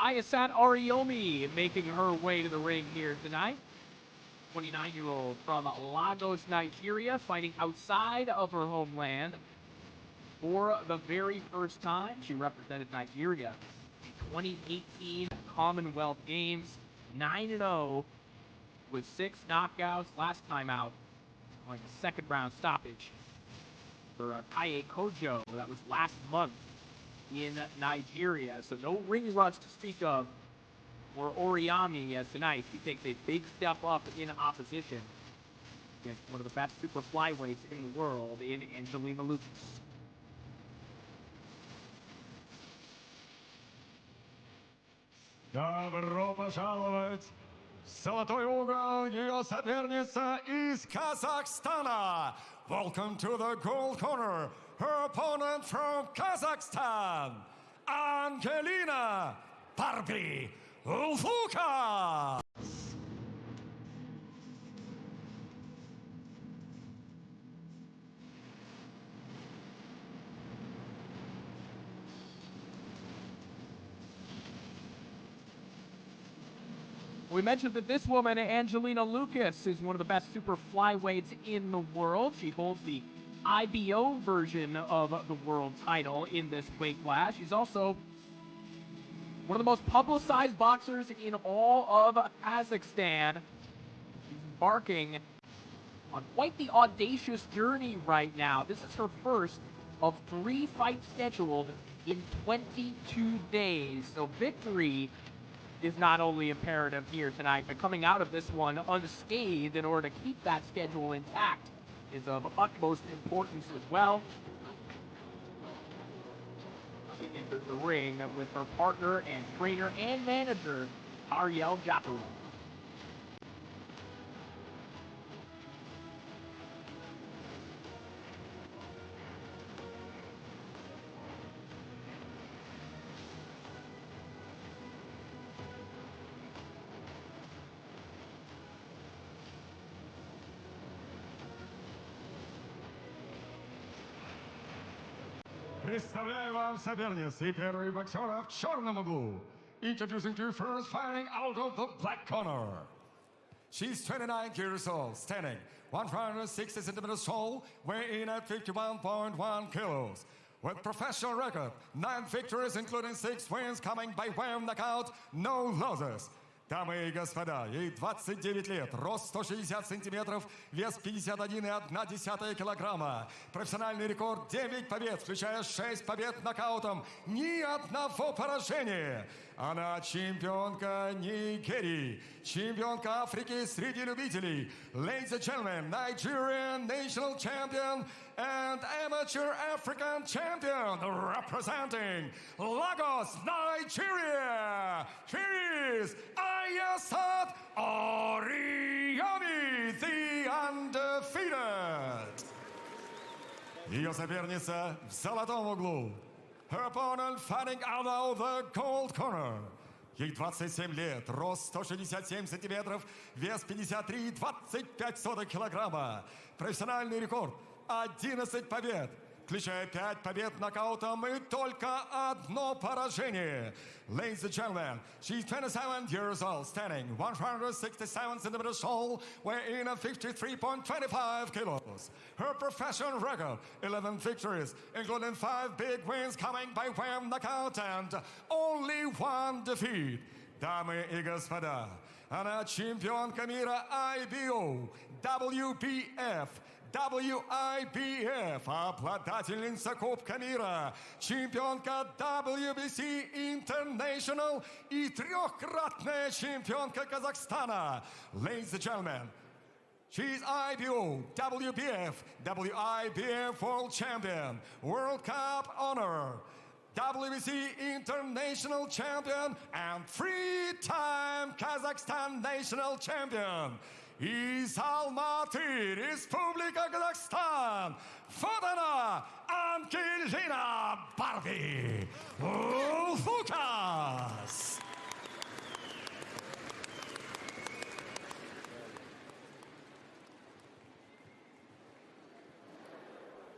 Ayisat ORIYOMI making her way to the ring here tonight. 29-year-old from Lagos, Nigeria, fighting outside of her homeland for the very first time. She represented Nigeria in 2018 Commonwealth Games, 9-0 with 6 knockouts. Last time out, going a second round stoppage for Kaye Kojo. That was last month in Nigeria. So no ring rust to speak of for ORIYOMI as tonight he takes a big step up in opposition against one of the best super flyweights in the world in Angelina LUKAS. Добро пожаловать! В золотой угол ее соперница из Kazakhstan. Welcome to the gold corner. Her opponent from Kazakhstan, Angelina Barbie LUKAS. We mentioned that this woman, Angelina LUKAS, is one of the best super flyweights in the world. She holds the IBA version of the world title in this weight class. She's also one of the most publicized boxers in all of Kazakhstan. She's embarking on quite the audacious journey right now. This is her first of 3 fights scheduled in 22 days. So victory is not only imperative here tonight, but coming out of this one unscathed in order to keep that schedule intact is of utmost importance as well. She enters the ring with her partner and trainer and manager, Ariel Japaru. Представляю вам соперниц и первый боксера в черном углу. Introducing to you first, fighting out of the black corner. She's 29 years old, standing 160 centimeters tall, weighing in at 51.1 kilos. With professional record, 9 victories, including 6 wins, coming by way of knockout, no losses. Дамы и господа, ей 29 лет, рост 160 сантиметров, вес 51,1 килограмма. Профессиональный рекорд 9 побед, включая 6 побед нокаутом, ни одного поражения. Она чемпионка Нигерии, чемпионка Африки среди любителей. Ladies and gentlemen, Nigerian national champion and amateur African champion representing Lagos, Nigeria. Here is Ayisat ORIYOMI, the undefeated. Ее соперница в золотом углу. Her opponent fighting out of the gold corner. Ей 27 лет, рост 167 сантиметров, вес 53,25 килограмма. Профессиональный рекорд 11 побед, включая 5 побед нокаутом и только одно поражение. Ladies and gentlemen, she's 27 years old, standing 167 centimeters tall, weighing in at 53.25 kilos. Her professional record, 11 victories, including 5 big wins coming by way of knockout and only 1 defeat. Дамы и господа, она чемпионка мира IBA, WBF, WIBF, обладательница Кубка мира, чемпионка WBC International и 3-кратная чемпионка Казахстана. Ladies and gentlemen, she's IBO, WBF, WIBF World Champion, World Cup honor, WBC International Champion, and 3-time Kazakhstan National Champion. Из Алматы, Республика Казахстан, вот она, Angelina Barbie LUKAS.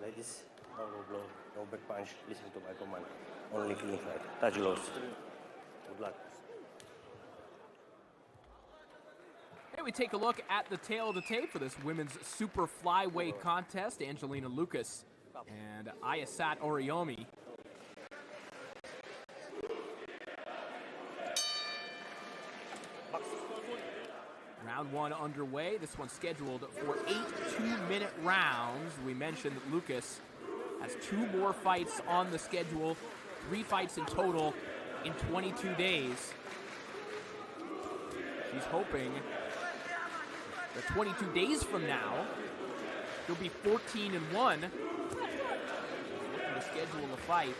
Ladies, no low blow, no back punch, listen to my command. Only clean fight. Touch gloves. Good luck. we take a look at the tail of the tape for this women's super flyweight contest. Angelina LUKAS and Ayisat ORIYOMI. Round one underway. This one's scheduled for 8 two-minute rounds. We mentioned that LUKAS has 2 more fights on the schedule, 3 fights in total in 22 days. She's hoping that 22 days from now, she'll be 14-1. Looking to schedule a fight.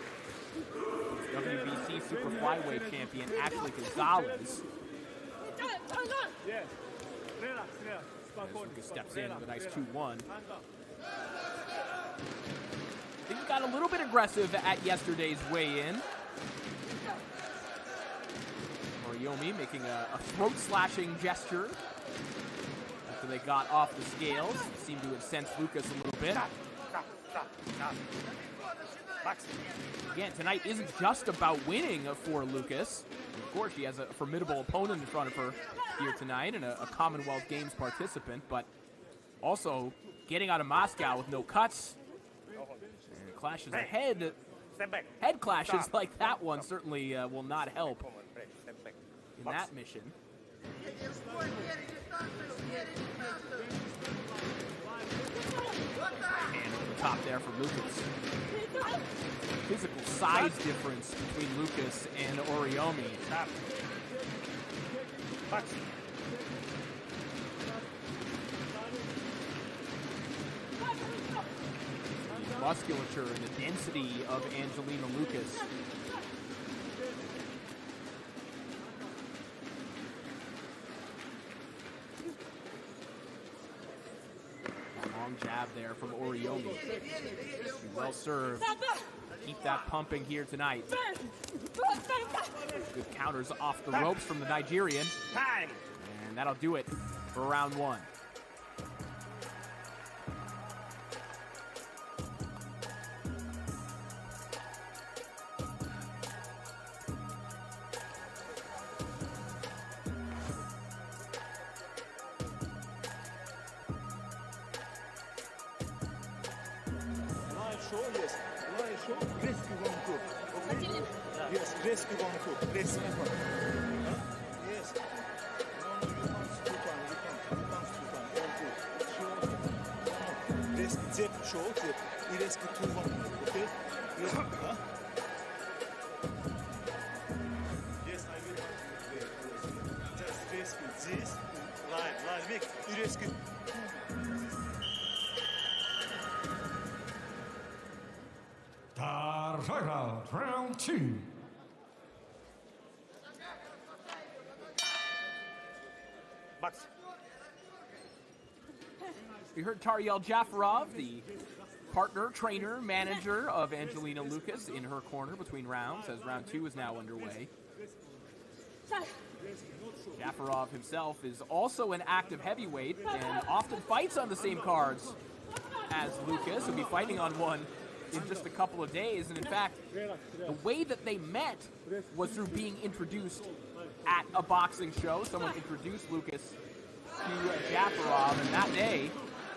WBC Super Flyweight Champion Ashley Gonzalez. As LUKAS steps in with a nice 2-1. I think he got a little bit aggressive at yesterday's weigh-in. ORIYOMI making a throat-slashing gesture after they got off the scales. Seemed to incense LUKAS a little bit. Again, tonight isn't just about winning for LUKAS. Of course, she has a formidable opponent in front of her here tonight and a Commonwealth Games participant, but also getting out of Moscow with no cuts. And clashes ahead. Head clashes like that one certainly will not help in that mission. And over the top there for LUKAS. Physical size difference between LUKAS and ORIYOMI. The musculature and the density of Angelina LUKAS. Long jab there from ORIYOMI. Well served. Keep that pumping here tonight. Good counters off the ropes from the Nigerian. And that'll do it for round one. Yes. Rescue 1, 2. Okay. Yes, rescue 1, 2. Rescue 1. Yes. No, you can't split one. You can't split one. All good. Rescue zip, show zip. You rescue 2, 1. Okay? Rescue, huh? Yes, I will. Just rescue this. Line, make. You rescue. Round 2. Box. You heard Taryel Jafarov, the partner, trainer, manager of Angelina LUKAS in her corner between rounds, as round 2 is now underway. Jafarov himself is also an active heavyweight and often fights on the same cards as LUKAS. He'll be fighting on one in just a couple of days. And in fact, the way that they met was through being introduced at a boxing show. Someone introduced LUKAS to Jafarov, and that day,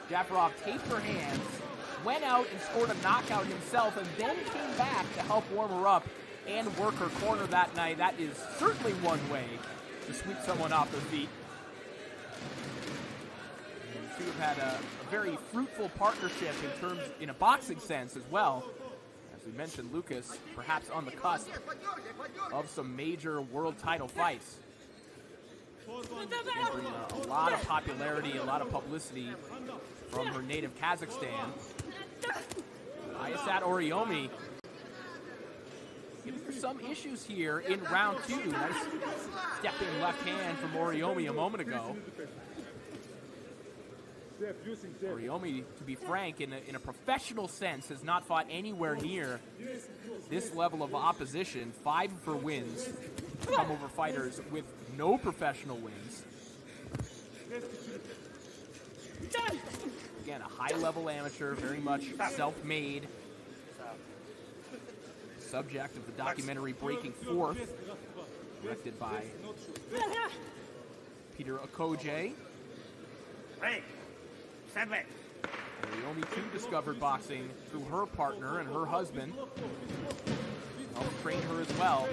Jafarov taped her hands, went out and scored a knockout himself, and then came back to help warm her up and work her corner that night. That is certainly one way to sweep someone off their feet. And the two have had a very fruitful partnership in a boxing sense as well. As we mentioned, LUKAS perhaps on the cusp of some major world title fights. And bring a lot of popularity, a lot of publicity from her native Kazakhstan. Ayisat ORIYOMI giving her some issues here in round 2. Nice step-in left hand from ORIYOMI a moment ago. ORIYOMI, to be frank, in a professional sense, has not fought anywhere near this level of opposition. 5 of her wins come over fighters with no professional wins. Again, a high-level amateur, very much self-made. Subject of the documentary Breaking Fourth, directed by Peter Okoje. Ready. Stand back. Oriomi too discovered boxing through her partner and her husband. Helped train her as well.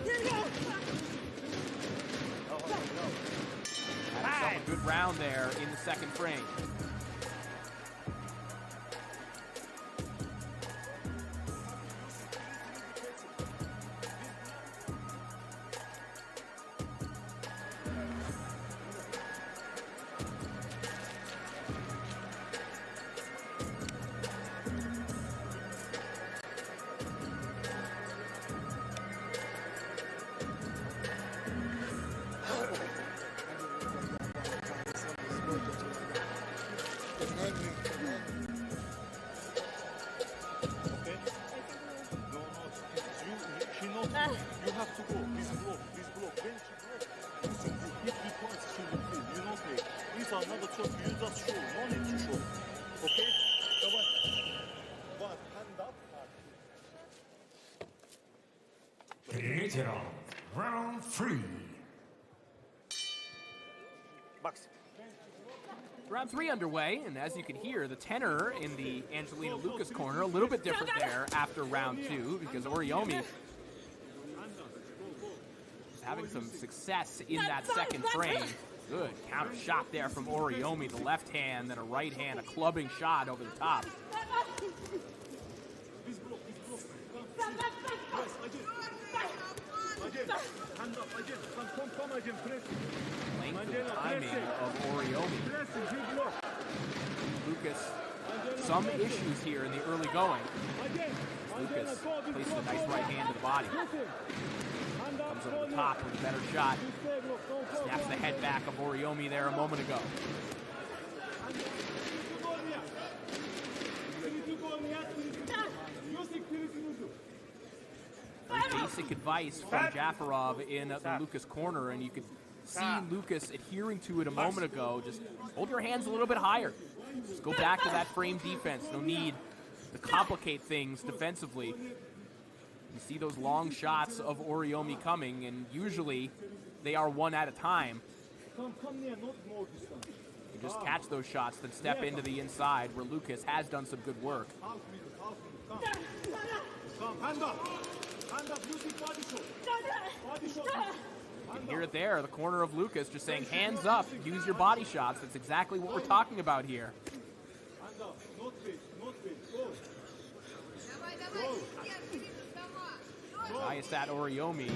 Had herself a good round there in the second frame. You have to go. This block. When she blocks, listen, you hit the points, she will feel. You know, okay. If another shot, you just show. No need to show. Okay? Come on. One, hand up. Veteran, round 3. Box. Round 3 underway, and as you can hear, the tenor in the Angelina Lucas corner a little bit different there after round 2 because Oriomi having some success in that second frame. Good counter shot there from Oriomi, the left hand, then a right hand, a clubbing shot over the top. Length and timing of Oriomi. Lucas, some issues here in the early going. Lucas places a nice right hand to the body. Comes over the top with a better shot. Snaps the head back of Oriomi there a moment ago. Very basic advice from Jafarov in the Lucas corner, and you could see Lucas adhering to it a moment ago. Just hold your hands a little bit higher. Just go back to that frame defense. No need to complicate things defensively. You see those long shots of Oriomi coming, and usually they are one at a time. You just catch those shots, then step into the inside, where Lucas has done some good work. You can hear it there, the corner of Lucas just saying, hands up, use your body shots. That's exactly what we're talking about here. Ayisat Oriomi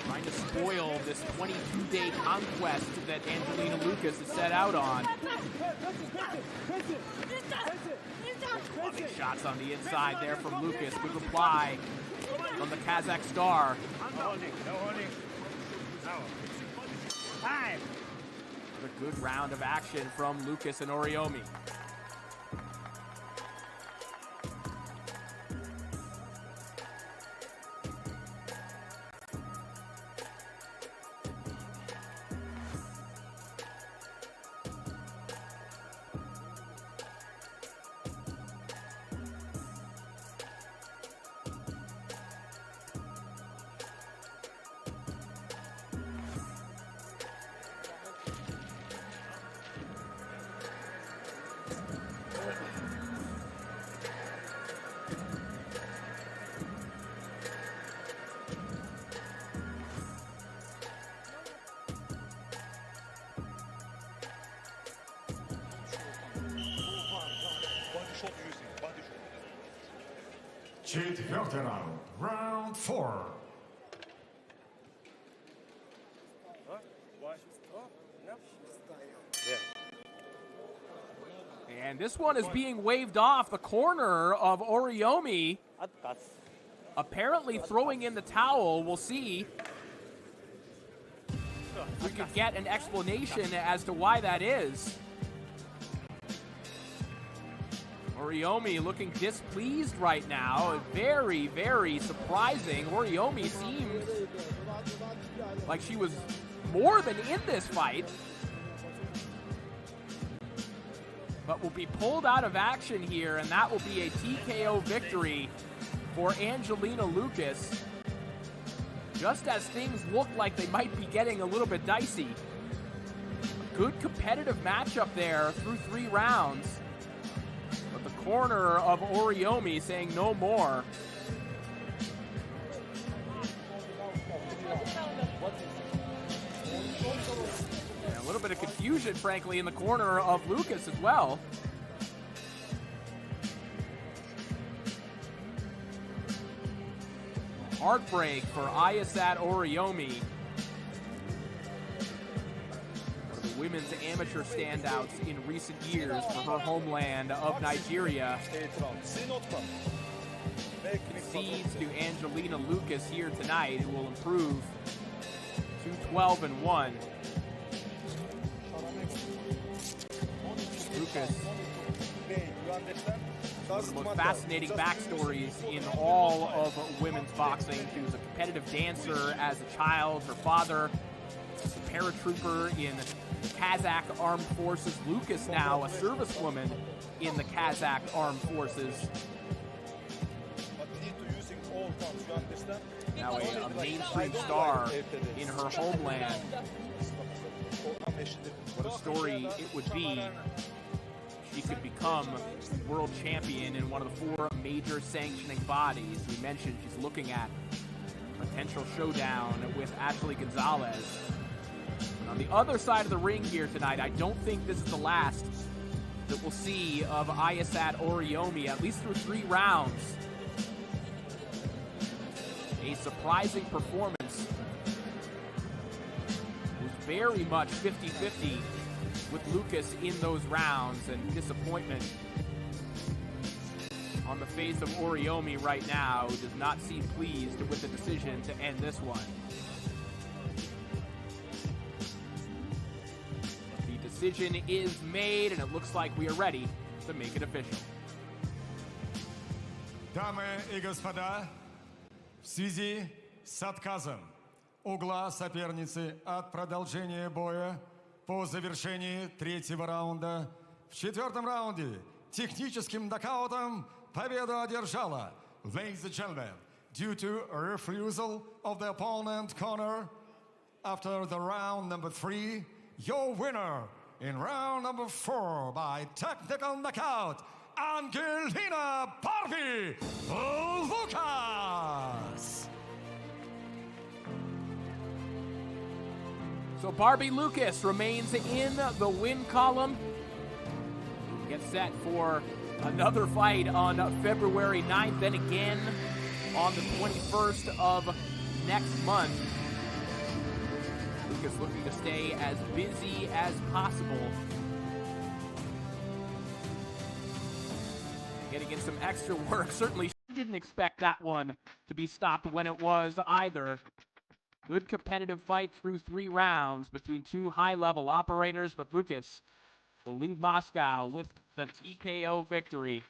trying to spoil this 22-day conquest that Angelina Lucas has set out on. Loving shots on the inside there from Lucas. Good reply from the Kazakh star. No holding. Time. A good round of action from Lucas and Oriomi. Четвертый раунд, round 4. And this one is being waved off. The corner of Oriomi apparently throwing in the towel. We'll see if we could get an explanation as to why that is. Oriomi looking displeased right now. Very, very surprising. Oriomi seemed like she was more than in this fight, but will be pulled out of action here, and that will be a TKO victory for Angelina Lucas, just as things look like they might be getting a little bit dicey. good competitive matchup there through 3 rounds. But the corner of ORIYOMI saying no more. And a little bit of confusion, frankly, in the corner of LUKAS as well. Heartbreak for Ayisat ORIYOMI. One of the women's amateur standouts in recent years for her homeland of Nigeria. Concedes to Angelina LUKAS here tonight, who will improve to 12-1. LUKAS, one of the most fascinating backstories in all of women's boxing. She was a competitive dancer as a child. Her father was a paratrooper in the Kazakh Armed Forces. LUKAS now a servicewoman in the Kazakh Armed Forces. Now a mainstream star in her homeland. What a story it would be. She could become world champion in one of the 4 major sanctioning bodies. We mentioned she's looking at potential showdown with Ashley Gonzalez. And on the other side of the ring here tonight, I don't think this is the last that we'll see of Ayisat ORIYOMI, at least through 3 rounds. A surprising performance. It was very much 50-50 with LUKAS in those rounds, and disappointment on the face of ORIYOMI right now, who does not seem pleased with the decision to end this one. The decision is made, and it looks like we are ready to make it official. Дамы и господа, в связи с отказом угла соперницы от продолжения боя по завершении 3-го раунда, в 4-м раунде техническим нокаутом победу одержала, ladies and gentlemen, due to a refusal of the opponent corner after the round number 3, your winner in round number 4 by technical knockout, Angelina Barbie LUKAS. So Barbie LUKAS remains in the win column. Gets set for another fight on February 9th, then again on the 21st of next month. LUKAS looking to stay as busy as possible. Getting in some extra work. Certainly didn't expect that one to be stopped when it was either. Good competitive fight through 3 rounds between 2 high-level operators, but LUKAS will leave Moscow with the TKO victory.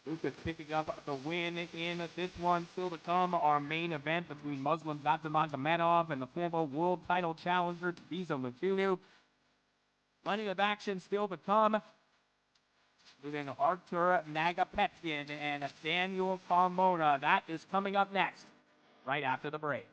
LUKAS picking up the win in this one. Still to come, our main event between Muslim Nurmagomedov and the former world title challenger Tbiza Mutulu. Plenty of action still to come. Including Artur Nagapetkin and Daniel Carmona. That is coming up next, right after the break.